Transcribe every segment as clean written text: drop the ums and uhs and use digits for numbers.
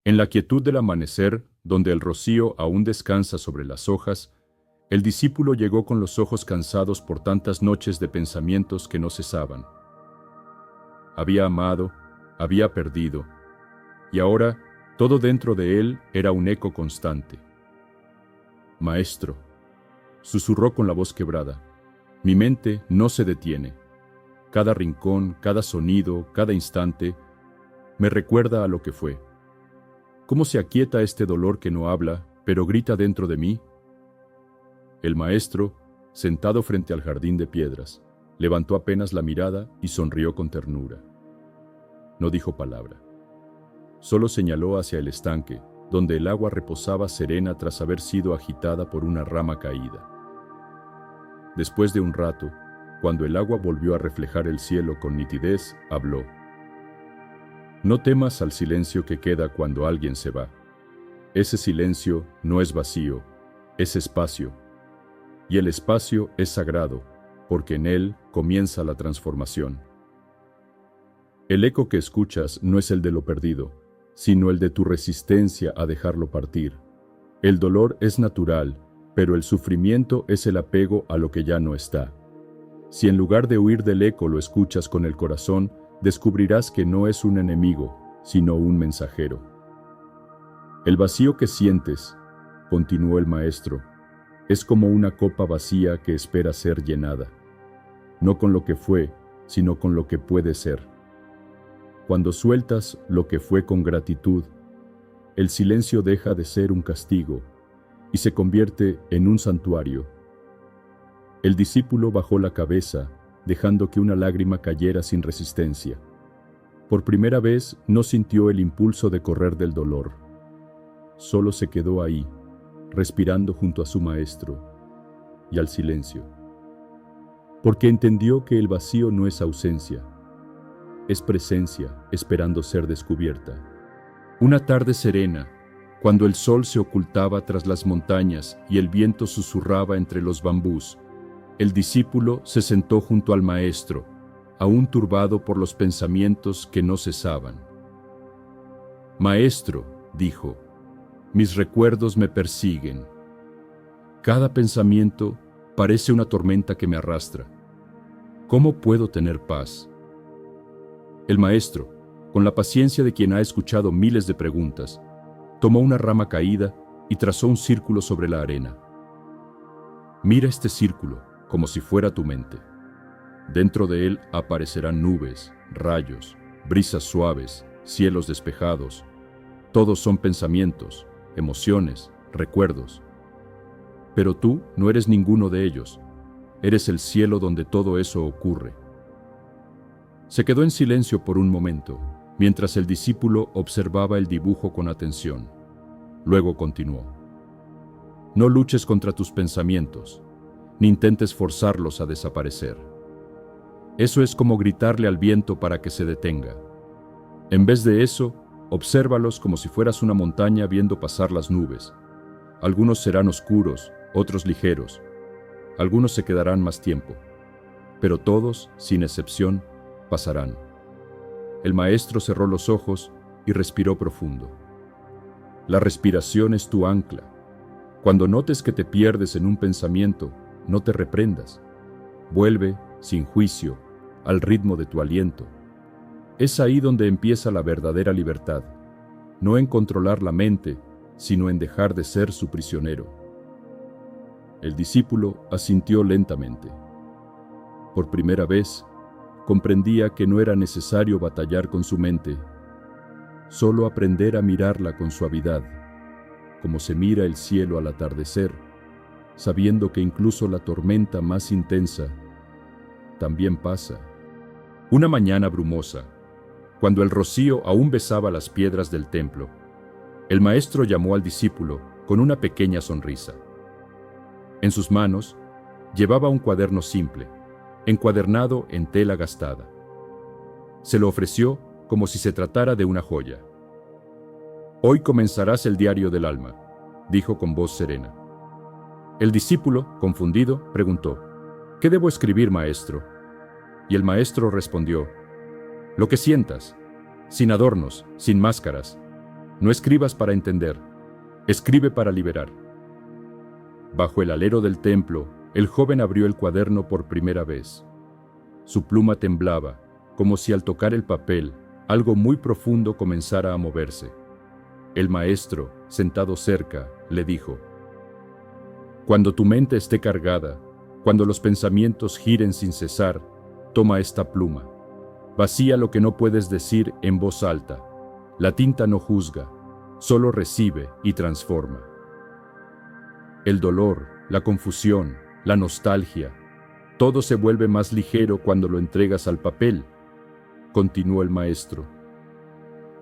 En la quietud del amanecer, donde el rocío aún descansa sobre las hojas, el discípulo llegó con los ojos cansados por tantas noches de pensamientos que no cesaban. Había amado, había perdido, y ahora todo dentro de él era un eco constante. Maestro, susurró con la voz quebrada, mi mente no se detiene. Cada rincón, cada sonido, cada instante, me recuerda a lo que fue. ¿Cómo se aquieta este dolor que no habla, pero grita dentro de mí? El maestro, sentado frente al jardín de piedras, levantó apenas la mirada y sonrió con ternura. No dijo palabra. Solo señaló hacia el estanque, donde el agua reposaba serena tras haber sido agitada por una rama caída. Después de un rato, cuando el agua volvió a reflejar el cielo con nitidez, habló. No temas al silencio que queda cuando alguien se va. Ese silencio no es vacío, es espacio. Y el espacio es sagrado, porque en él comienza la transformación. El eco que escuchas no es el de lo perdido, sino el de tu resistencia a dejarlo partir. El dolor es natural, pero el sufrimiento es el apego a lo que ya no está. Si en lugar de huir del eco lo escuchas con el corazón, descubrirás que no es un enemigo, sino un mensajero. El vacío que sientes, continuó el maestro, es como una copa vacía que espera ser llenada, no con lo que fue, sino con lo que puede ser. Cuando sueltas lo que fue con gratitud, el silencio deja de ser un castigo y se convierte en un santuario. El discípulo bajó la cabeza, dejando que una lágrima cayera sin resistencia. Por primera vez no sintió el impulso de correr del dolor. Solo se quedó ahí, respirando junto a su maestro y al silencio. Porque entendió que el vacío no es ausencia, es presencia esperando ser descubierta. Una tarde serena, cuando el sol se ocultaba tras las montañas y el viento susurraba entre los bambús, el discípulo se sentó junto al maestro, aún turbado por los pensamientos que no cesaban. Maestro, dijo, mis recuerdos me persiguen. Cada pensamiento parece una tormenta que me arrastra. ¿Cómo puedo tener paz? El maestro, con la paciencia de quien ha escuchado miles de preguntas, tomó una rama caída y trazó un círculo sobre la arena. Mira este círculo como si fuera tu mente. Dentro de él aparecerán nubes, rayos, brisas suaves, cielos despejados. Todos son pensamientos, emociones, recuerdos. Pero tú no eres ninguno de ellos. Eres el cielo donde todo eso ocurre. Se quedó en silencio por un momento, mientras el discípulo observaba el dibujo con atención. Luego continuó. No luches contra tus pensamientos, ni intentes forzarlos a desaparecer. Eso es como gritarle al viento para que se detenga. En vez de eso, obsérvalos como si fueras una montaña viendo pasar las nubes. Algunos serán oscuros, otros ligeros. Algunos se quedarán más tiempo. Pero todos, sin excepción, pasarán. El maestro cerró los ojos y respiró profundo. La respiración es tu ancla. Cuando notes que te pierdes en un pensamiento, no te reprendas. Vuelve, sin juicio, al ritmo de tu aliento. Es ahí donde empieza la verdadera libertad, no en controlar la mente, sino en dejar de ser su prisionero. El discípulo asintió lentamente. Por primera vez, comprendía que no era necesario batallar con su mente, solo aprender a mirarla con suavidad, como se mira el cielo al atardecer, sabiendo que incluso la tormenta más intensa también pasa. Una mañana brumosa, cuando el rocío aún besaba las piedras del templo, el maestro llamó al discípulo con una pequeña sonrisa. En sus manos llevaba un cuaderno simple, encuadernado en tela gastada. Se lo ofreció como si se tratara de una joya. Hoy comenzarás el diario del alma, dijo con voz serena. El discípulo, confundido, preguntó, ¿qué debo escribir, maestro? Y el maestro respondió, lo que sientas, sin adornos, sin máscaras. No escribas para entender, escribe para liberar. Bajo el alero del templo, el joven abrió el cuaderno por primera vez. Su pluma temblaba, como si al tocar el papel, algo muy profundo comenzara a moverse. El maestro, sentado cerca, le dijo: «Cuando tu mente esté cargada, cuando los pensamientos giren sin cesar, toma esta pluma. Vacía lo que no puedes decir en voz alta. La tinta no juzga, solo recibe y transforma». El dolor, la confusión, la nostalgia, todo se vuelve más ligero cuando lo entregas al papel, continuó el maestro.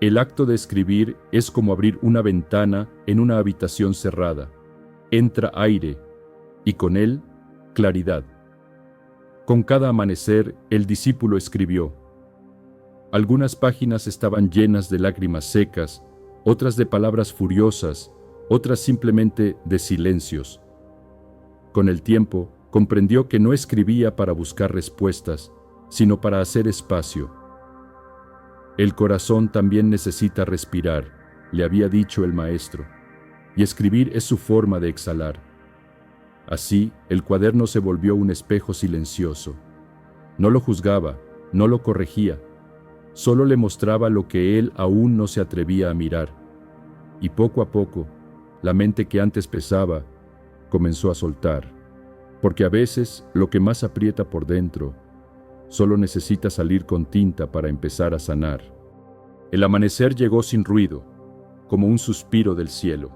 El acto de escribir es como abrir una ventana en una habitación cerrada. Entra aire y con él claridad. Con cada amanecer el discípulo escribió. Algunas páginas estaban llenas de lágrimas secas, otras de palabras furiosas, otras simplemente de silencios. Con el tiempo, comprendió que no escribía para buscar respuestas, sino para hacer espacio. El corazón también necesita respirar, le había dicho el maestro, y escribir es su forma de exhalar. Así, el cuaderno se volvió un espejo silencioso. No lo juzgaba, no lo corregía, solo le mostraba lo que él aún no se atrevía a mirar. Y poco a poco, la mente que antes pesaba comenzó a soltar, porque a veces lo que más aprieta por dentro solo necesita salir con tinta para empezar a sanar. El amanecer llegó sin ruido, como un suspiro del cielo.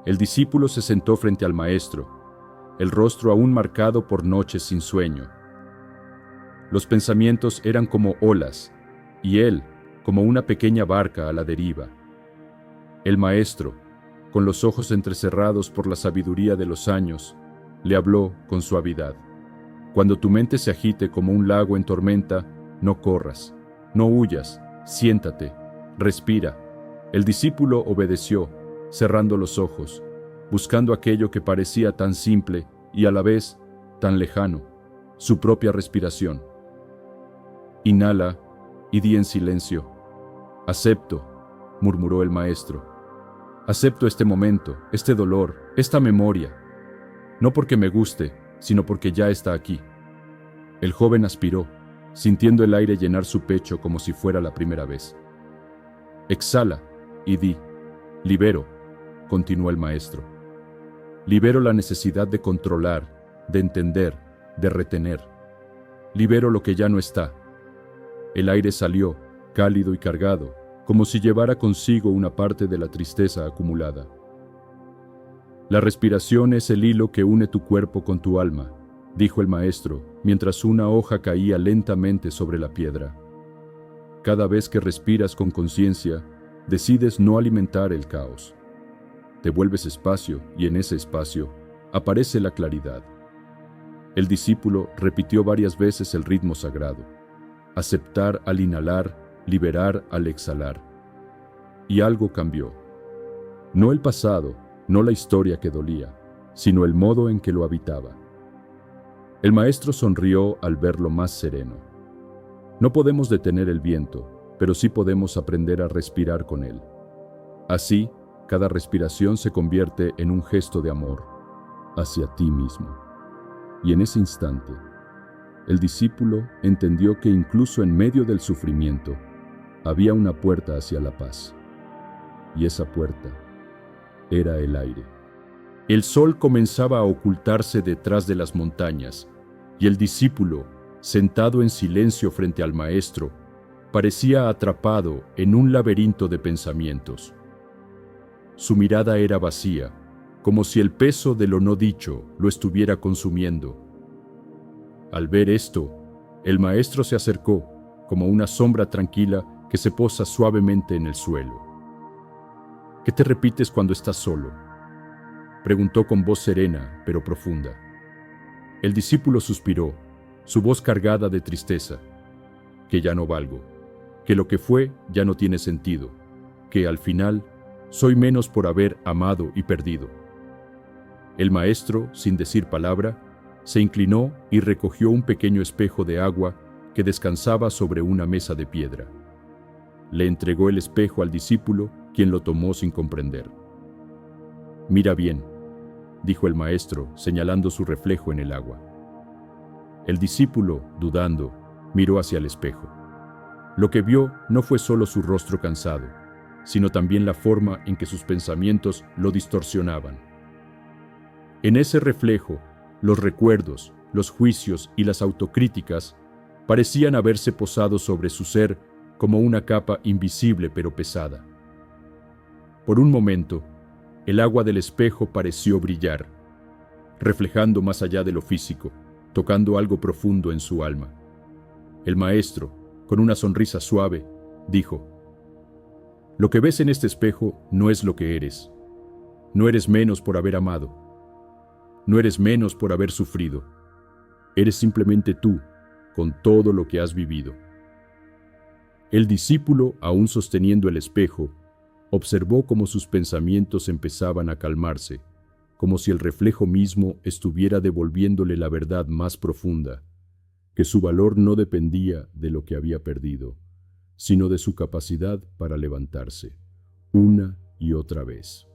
El discípulo se sentó frente al maestro, el rostro aún marcado por noches sin sueño. Los pensamientos eran como olas, y él como una pequeña barca a la deriva. El maestro, con los ojos entrecerrados por la sabiduría de los años, le habló con suavidad. Cuando tu mente se agite como un lago en tormenta, no corras, no huyas, siéntate, respira. El discípulo obedeció, cerrando los ojos, buscando aquello que parecía tan simple y a la vez tan lejano, su propia respiración. Inhala y di en silencio. Acepto, murmuró el maestro. Acepto este momento, este dolor, esta memoria. No porque me guste, sino porque ya está aquí. El joven aspiró, sintiendo el aire llenar su pecho como si fuera la primera vez. Exhala y di. Libero, continuó el maestro. Libero la necesidad de controlar, de entender, de retener. Libero lo que ya no está. El aire salió, cálido y cargado, como si llevara consigo una parte de la tristeza acumulada. La respiración es el hilo que une tu cuerpo con tu alma, dijo el maestro, mientras una hoja caía lentamente sobre la piedra. Cada vez que respiras con conciencia, decides no alimentar el caos. Te vuelves espacio y en ese espacio aparece la claridad. El discípulo repitió varias veces el ritmo sagrado. Aceptar al inhalar, liberar al exhalar. Y algo cambió. No el pasado, no la historia que dolía, sino el modo en que lo habitaba. El maestro sonrió al verlo más sereno. No podemos detener el viento, pero sí podemos aprender a respirar con él. Así, cada respiración se convierte en un gesto de amor hacia ti mismo. Y en ese instante, el discípulo entendió que incluso en medio del sufrimiento, había una puerta hacia la paz. Y esa puerta era el aire. El sol comenzaba a ocultarse detrás de las montañas, y el discípulo, sentado en silencio frente al maestro, parecía atrapado en un laberinto de pensamientos. Su mirada era vacía, como si el peso de lo no dicho lo estuviera consumiendo. Al ver esto, el maestro se acercó, como una sombra tranquila que se posa suavemente en el suelo. ¿Qué te repites cuando estás solo?, preguntó con voz serena, pero profunda. El discípulo suspiró, su voz cargada de tristeza. Que ya no valgo, que lo que fue ya no tiene sentido, que al final soy menos por haber amado y perdido. El maestro, sin decir palabra, se inclinó y recogió un pequeño espejo de agua que descansaba sobre una mesa de piedra. le entregó el espejo al discípulo, quien lo tomó sin comprender. «Mira bien», dijo el maestro, señalando su reflejo en el agua. El discípulo, dudando, miró hacia el espejo. Lo que vio no fue solo su rostro cansado, sino también la forma en que sus pensamientos lo distorsionaban. En ese reflejo, los recuerdos, los juicios y las autocríticas parecían haberse posado sobre su ser como una capa invisible pero pesada. Por un momento, el agua del espejo pareció brillar, reflejando más allá de lo físico, tocando algo profundo en su alma. El maestro, con una sonrisa suave, dijo: «Lo que ves en este espejo no es lo que eres. No eres menos por haber amado. No eres menos por haber sufrido. Eres simplemente tú, con todo lo que has vivido». El discípulo, aún sosteniendo el espejo, observó cómo sus pensamientos empezaban a calmarse, como si el reflejo mismo estuviera devolviéndole la verdad más profunda, que su valor no dependía de lo que había perdido, sino de su capacidad para levantarse, una y otra vez.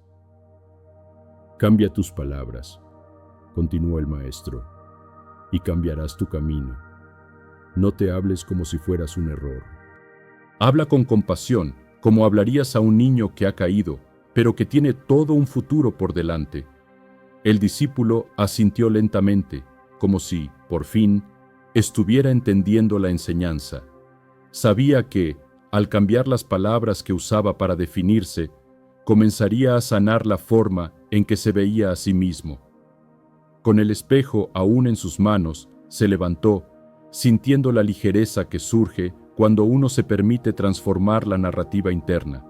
«Cambia tus palabras», continuó el maestro, «y cambiarás tu camino. No te hables como si fueras un error. Habla con compasión, como hablarías a un niño que ha caído, pero que tiene todo un futuro por delante». El discípulo asintió lentamente, como si, por fin, estuviera entendiendo la enseñanza. Sabía que, al cambiar las palabras que usaba para definirse, comenzaría a sanar la forma en que se veía a sí mismo. Con el espejo aún en sus manos, se levantó, sintiendo la ligereza que surge cuando uno se permite transformar la narrativa interna.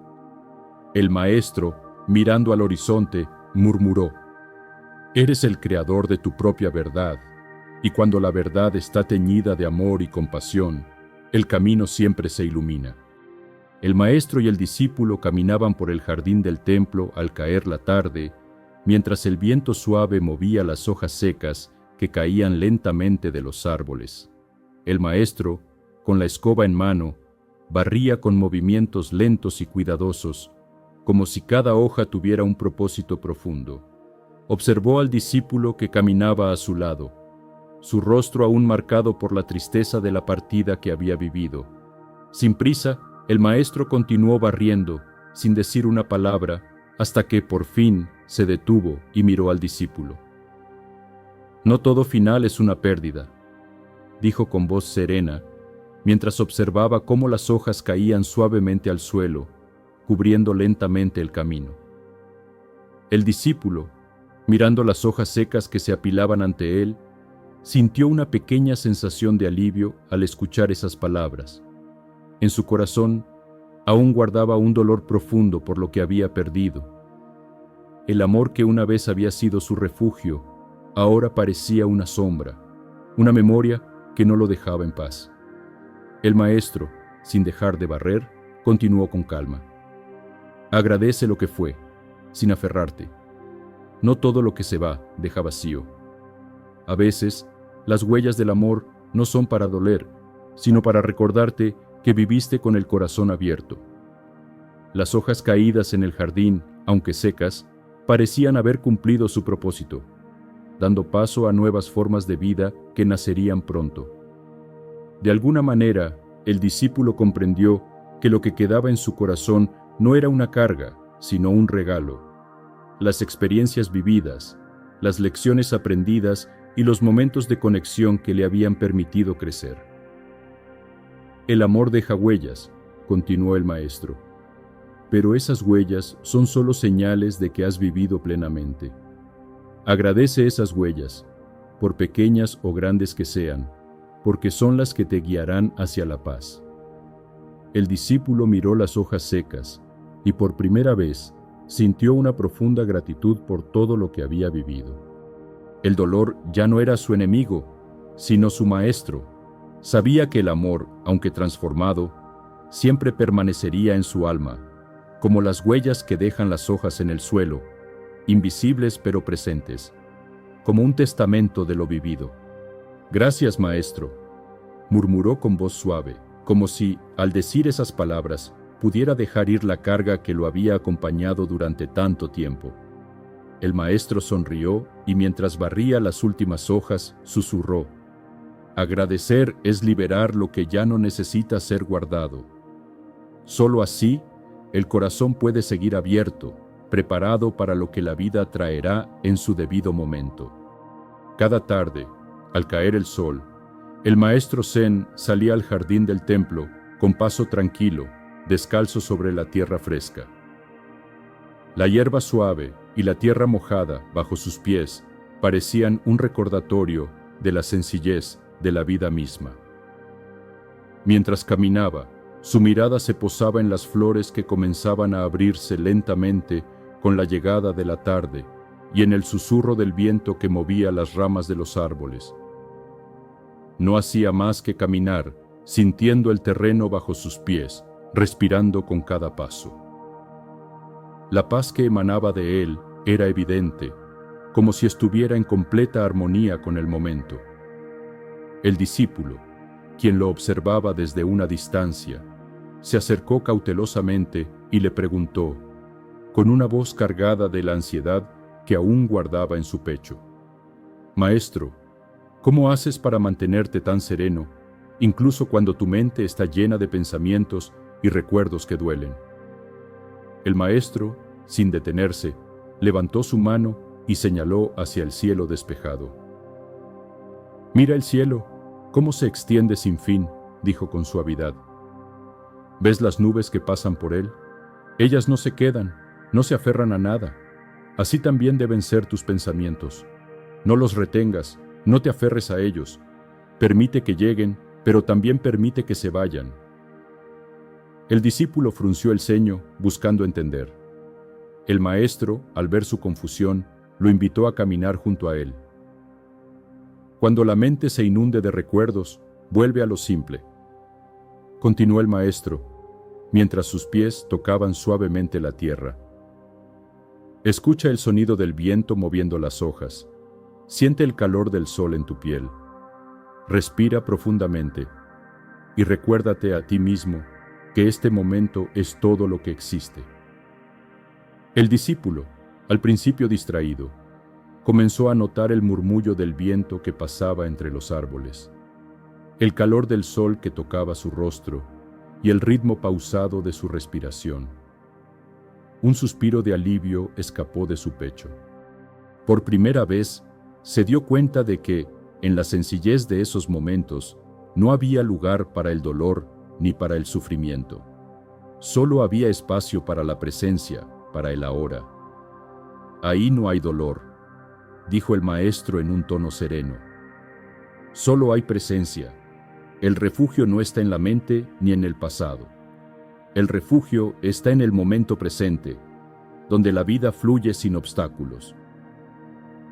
El maestro, mirando al horizonte, murmuró: «Eres el creador de tu propia verdad, y cuando la verdad está teñida de amor y compasión, el camino siempre se ilumina». El maestro y el discípulo caminaban por el jardín del templo al caer la tarde, mientras el viento suave movía las hojas secas que caían lentamente de los árboles. El maestro, con la escoba en mano, barría con movimientos lentos y cuidadosos, como si cada hoja tuviera un propósito profundo. Observó al discípulo que caminaba a su lado, su rostro aún marcado por la tristeza de la partida que había vivido. Sin prisa, el maestro continuó barriendo, sin decir una palabra, hasta que, por fin, se detuvo y miró al discípulo. «No todo final es una pérdida», dijo con voz serena, mientras observaba cómo las hojas caían suavemente al suelo, cubriendo lentamente el camino. El discípulo, mirando las hojas secas que se apilaban ante él, sintió una pequeña sensación de alivio al escuchar esas palabras. En su corazón aún guardaba un dolor profundo por lo que había perdido. El amor que una vez había sido su refugio, ahora parecía una sombra, una memoria que no lo dejaba en paz. El maestro, sin dejar de barrer, continuó con calma. «Agradece lo que fue, sin aferrarte. No todo lo que se va deja vacío. A veces, las huellas del amor no son para doler, sino para recordarte que viviste con el corazón abierto». Las hojas caídas en el jardín, aunque secas, parecían haber cumplido su propósito, dando paso a nuevas formas de vida que nacerían pronto. De alguna manera, el discípulo comprendió que lo que quedaba en su corazón no era una carga, sino un regalo. Las experiencias vividas, las lecciones aprendidas y los momentos de conexión que le habían permitido crecer. «El amor deja huellas», continuó el maestro, «pero esas huellas son solo señales de que has vivido plenamente. Agradece esas huellas, por pequeñas o grandes que sean, porque son las que te guiarán hacia la paz». El discípulo miró las hojas secas y por primera vez sintió una profunda gratitud por todo lo que había vivido. El dolor ya no era su enemigo, sino su maestro. Sabía que el amor, aunque transformado, siempre permanecería en su alma, como las huellas que dejan las hojas en el suelo, invisibles pero presentes, como un testamento de lo vivido. «Gracias, maestro», murmuró con voz suave, como si, al decir esas palabras, pudiera dejar ir la carga que lo había acompañado durante tanto tiempo. El maestro sonrió y mientras barría las últimas hojas, susurró: agradecer es liberar lo que ya no necesita ser guardado. Solo así, el corazón puede seguir abierto, preparado para lo que la vida traerá en su debido momento. Cada tarde, al caer el sol, el maestro Zen salía al jardín del templo con paso tranquilo, descalzo sobre la tierra fresca. La hierba suave y la tierra mojada bajo sus pies parecían un recordatorio de la sencillez de la vida misma. Mientras caminaba, su mirada se posaba en las flores que comenzaban a abrirse lentamente con la llegada de la tarde y en el susurro del viento que movía las ramas de los árboles. No hacía más que caminar, sintiendo el terreno bajo sus pies, respirando con cada paso. La paz que emanaba de él era evidente, como si estuviera en completa armonía con el momento. El discípulo, quien lo observaba desde una distancia, se acercó cautelosamente y le preguntó, con una voz cargada de la ansiedad que aún guardaba en su pecho: Maestro, ¿cómo haces para mantenerte tan sereno, incluso cuando tu mente está llena de pensamientos y recuerdos que duelen? El maestro, sin detenerse, levantó su mano y señaló hacia el cielo despejado. Mira el cielo, cómo se extiende sin fin, dijo con suavidad. ¿Ves las nubes que pasan por él? Ellas no se quedan, no se aferran a nada. Así también deben ser tus pensamientos. No los retengas, no te aferres a ellos. Permite que lleguen, pero también permite que se vayan. El discípulo frunció el ceño, buscando entender. El maestro, al ver su confusión, lo invitó a caminar junto a él. Cuando la mente se inunde de recuerdos, vuelve a lo simple. Continuó el maestro, mientras sus pies tocaban suavemente la tierra. Escucha el sonido del viento moviendo las hojas. Siente el calor del sol en tu piel. Respira profundamente y recuérdate a ti mismo que este momento es todo lo que existe. El discípulo, al principio distraído, comenzó a notar el murmullo del viento que pasaba entre los árboles, el calor del sol que tocaba su rostro y el ritmo pausado de su respiración. Un suspiro de alivio escapó de su pecho. Por primera vez, se dio cuenta de que, en la sencillez de esos momentos, no había lugar para el dolor ni para el sufrimiento. Solo había espacio para la presencia, para el ahora. Ahí no hay dolor, dijo el maestro en un tono sereno. Solo hay presencia. El refugio no está en la mente ni en el pasado. El refugio está en el momento presente, donde la vida fluye sin obstáculos.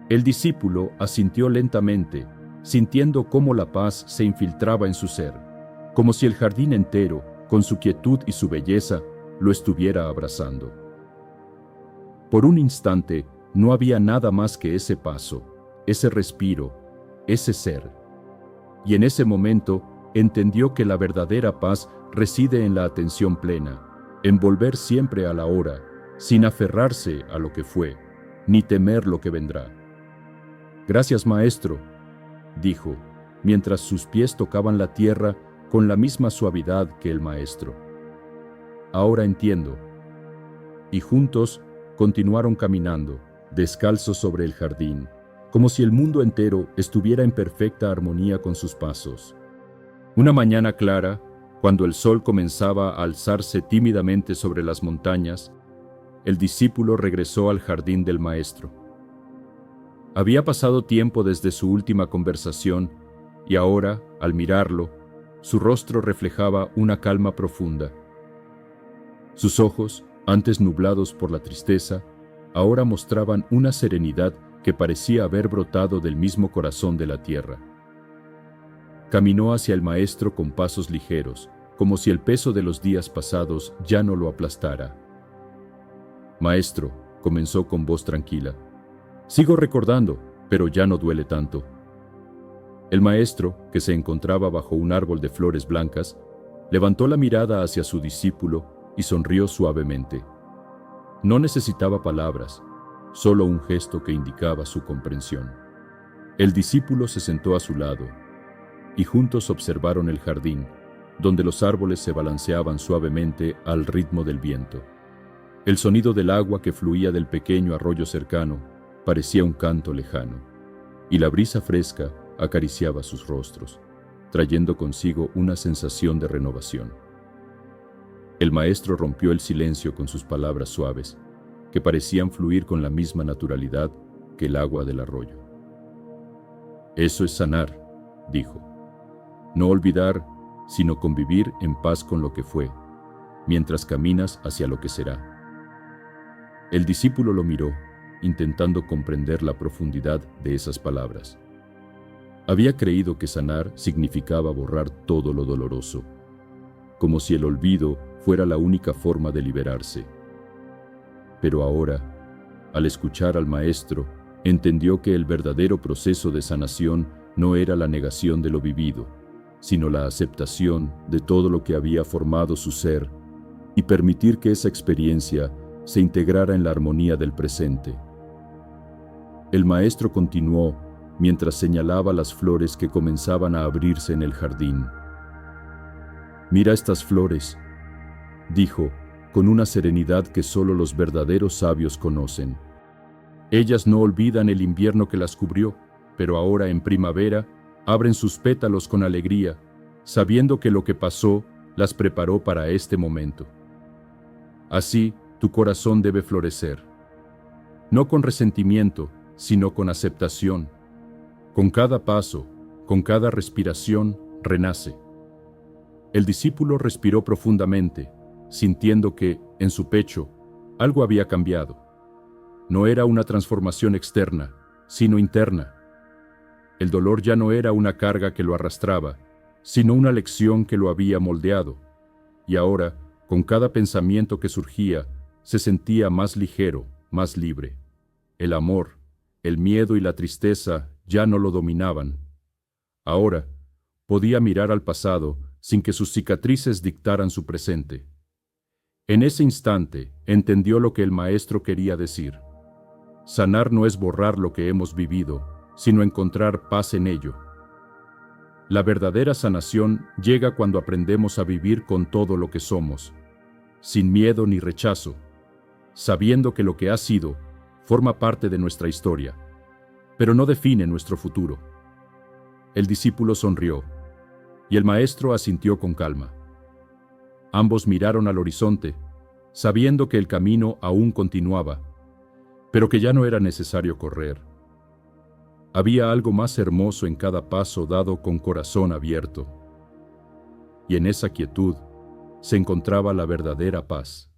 El discípulo asintió lentamente, sintiendo cómo la paz se infiltraba en su ser, como si el jardín entero, con su quietud y su belleza, lo estuviera abrazando. Por un instante, no había nada más que ese paso, ese respiro, ese ser. Y en ese momento, entendió que la verdadera paz reside en la atención plena, en volver siempre a la hora, sin aferrarse a lo que fue, ni temer lo que vendrá. Gracias, maestro, dijo, mientras sus pies tocaban la tierra con la misma suavidad que el maestro. Ahora entiendo. Y juntos continuaron caminando, descalzos sobre el jardín, como si el mundo entero estuviera en perfecta armonía con sus pasos. Una mañana clara, cuando el sol comenzaba a alzarse tímidamente sobre las montañas, el discípulo regresó al jardín del maestro. Había pasado tiempo desde su última conversación y ahora, al mirarlo, su rostro reflejaba una calma profunda. Sus ojos, antes nublados por la tristeza, ahora mostraban una serenidad que parecía haber brotado del mismo corazón de la tierra. Caminó hacia el maestro con pasos ligeros, como si el peso de los días pasados ya no lo aplastara. Maestro, comenzó con voz tranquila, sigo recordando, pero ya no duele tanto. El maestro, que se encontraba bajo un árbol de flores blancas, levantó la mirada hacia su discípulo y sonrió suavemente. No necesitaba palabras, solo un gesto que indicaba su comprensión. El discípulo se sentó a su lado, y juntos observaron el jardín, donde los árboles se balanceaban suavemente al ritmo del viento. El sonido del agua que fluía del pequeño arroyo cercano parecía un canto lejano, y la brisa fresca acariciaba sus rostros, trayendo consigo una sensación de renovación. El maestro rompió el silencio con sus palabras suaves, que parecían fluir con la misma naturalidad que el agua del arroyo. Eso es sanar, dijo. No olvidar, sino convivir en paz con lo que fue, mientras caminas hacia lo que será. El discípulo lo miró, intentando comprender la profundidad de esas palabras. Había creído que sanar significaba borrar todo lo doloroso, como si el olvido fuera la única forma de liberarse. Pero ahora, al escuchar al maestro, entendió que el verdadero proceso de sanación no era la negación de lo vivido, sino la aceptación de todo lo que había formado su ser y permitir que esa experiencia se integrara en la armonía del presente. El maestro continuó mientras señalaba las flores que comenzaban a abrirse en el jardín. «Mira estas flores», dijo, con una serenidad que solo los verdaderos sabios conocen. Ellas no olvidan el invierno que las cubrió, pero ahora en primavera abren sus pétalos con alegría, sabiendo que lo que pasó las preparó para este momento. Así, tu corazón debe florecer, no con resentimiento, sino con aceptación. Con cada paso, con cada respiración, renace. El discípulo respiró profundamente, sintiendo que, en su pecho, algo había cambiado. No era una transformación externa, sino interna. El dolor ya no era una carga que lo arrastraba, sino una lección que lo había moldeado. Y ahora, con cada pensamiento que surgía, se sentía más ligero, más libre. El amor, el miedo y la tristeza ya no lo dominaban. Ahora, podía mirar al pasado sin que sus cicatrices dictaran su presente. En ese instante, entendió lo que el maestro quería decir. Sanar no es borrar lo que hemos vivido, sino encontrar paz en ello. La verdadera sanación llega cuando aprendemos a vivir con todo lo que somos, sin miedo ni rechazo, sabiendo que lo que ha sido forma parte de nuestra historia, pero no define nuestro futuro. El discípulo sonrió, y el maestro asintió con calma. Ambos miraron al horizonte, sabiendo que el camino aún continuaba, pero que ya no era necesario correr. Había algo más hermoso en cada paso dado con corazón abierto, y en esa quietud se encontraba la verdadera paz.